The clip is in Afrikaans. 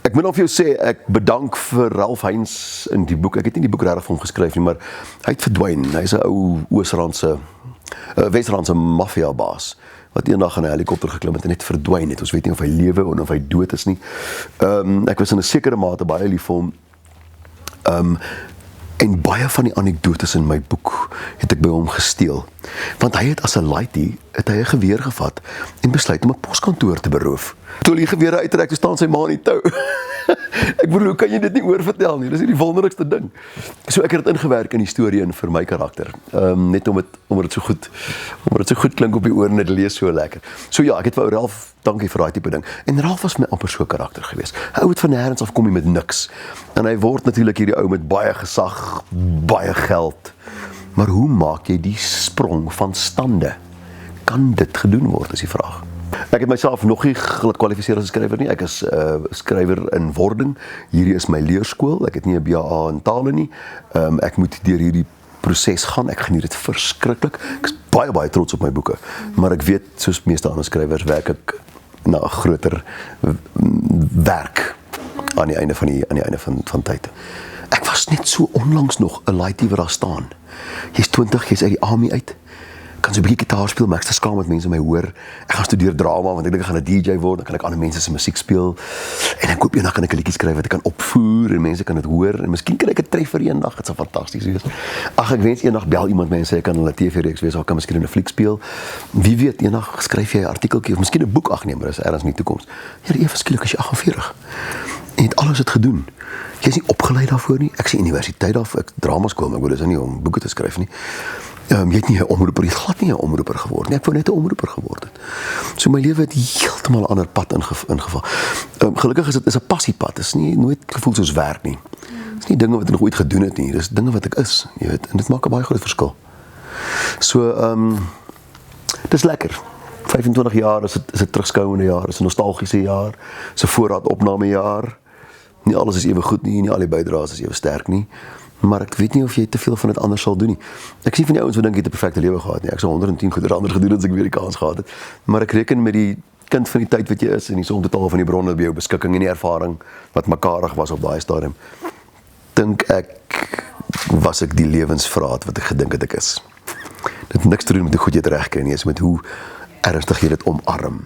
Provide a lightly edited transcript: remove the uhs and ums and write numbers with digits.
Ek moet al vir jou sê, ek bedank vir Ralph Heinz in die boek. Ek het nie die boek regtig vir hom geskryf nie, maar hy het verdwyn. Hy's 'n ou Wes-Randse maffiabaas wat eendag in 'n helikopter geklim het en net verdwyn het. Ons weet nie of hy lewe of hy dood is nie. Ek was in 'n sekere mate baie lief vir hom. En baie van die anekdotes in my boek het ek by hom gesteel. Want hy het as 'n laaitie, het hy 'n geweer gevat en besluit om 'n poskantoor te beroof. Toe die gewere uittrek, toe staan sy ma in die tou. Ek bedoel, hoe kan jy dit nie oorvertel nie? Dis die wonderlikste ding. So ek het dit ingewerk in die storie en vir my karakter. Net omdat dit so goed klink op die oor en dit lees so lekker. So ja, ek het vir Ralph dankie vir daai tipe ding. En Ralph was my amper so 'n karakter geweest. Hy ou het van nêrens af kom hy met niks. En hy word natuurlik hierdie ou met baie gesag, baie geld. Maar hoe maak jy die sprong van stande? Kan dit gedoen word, is die vraag. Ek het myself nog nie gekwalifiseer as 'n skrywer nie. Ek is 'n skrywer in wording. Hierdie is my leerskool. Ek het nie 'n BA in tale nie. Ek moet deur hierdie proses gaan. Ek geniet dit verskriklik. Ek is baie trots op my boeke. Maar ek weet, soos meeste ander skrywers, werk ek na 'n groter werk aan die einde van tyd. Ek was net so onlangs nog 'n laaitie wat daar staan. Jy's 20, jy's uit die army uit. Kan so 'n bietjie gitaar speel, maar ek is te skaam dat mense my hoor. Ek gaan studeer drama, want ek dink ek gaan 'n DJ word, dan kan ek ander mense se musiek speel. En ek hoop eendag kan ek 'n liedjie skryf wat ek kan opvoer en mense kan dit hoor en miskien kan ek 'n treffer eendag. Dit sal fantasties wees. Ag, ek wens eendag bel iemand my en sê ek kan hulle TV-reeks wees, of kan miskien in 'n fliek speel. Wie weet, eendag skryf jy 'n artikeltjie of miskien 'n boek. Ag nee, maar dis ergens in die toekoms. Ja, ewe skielik as jy 48 en jy het alles dit gedoen. Jy is nie opgelei daarvoor nie. Ek sê universiteit daarvoor, ek dramaskool, maar ek bedoel dis nie om boeke te skryf nie. Jy het nie 'n omroeper, jy het glad nie 'n omroeper geword nie. Ek wou net 'n omroeper geword het. So my lewe het heeltemal 'n ander pad ingeval. Gelukkig is dit 'n passiepad. Dit is nie nooit gevoel soos werk nie. Dit is nie dinge wat ek nog ooit gedoen het nie. Dis dinge wat ek is, jy weet, en dit maak 'n baie groot verskil. So dis lekker. 25 jaar is 'n terugskouende jaar, is 'n nostalgiese jaar, is 'n voorraadopnamejaar. Nie alles is ewe goed nie al die bydraes is ewe sterk nie. Maar ek weet nie of jy te veel van dit anders sal doen nie. Ek sien van die ouens wat dink jy het 'n perfekte lewe gehad nie. Ek sou 110 goeie anders gedoen as ek weer die kans gehad het. Maar ek reken met die kind van die tyd wat jy is en die som totaal van die bronne by jou beskikking en die ervaring wat mekarig was op daai stadium. Dink ek was ek die lewensvraat wat ek gedink het ek is. Dit het niks te doen met hoe goed jy dit regkry nie, is met hoe ernstig jy dit omarm.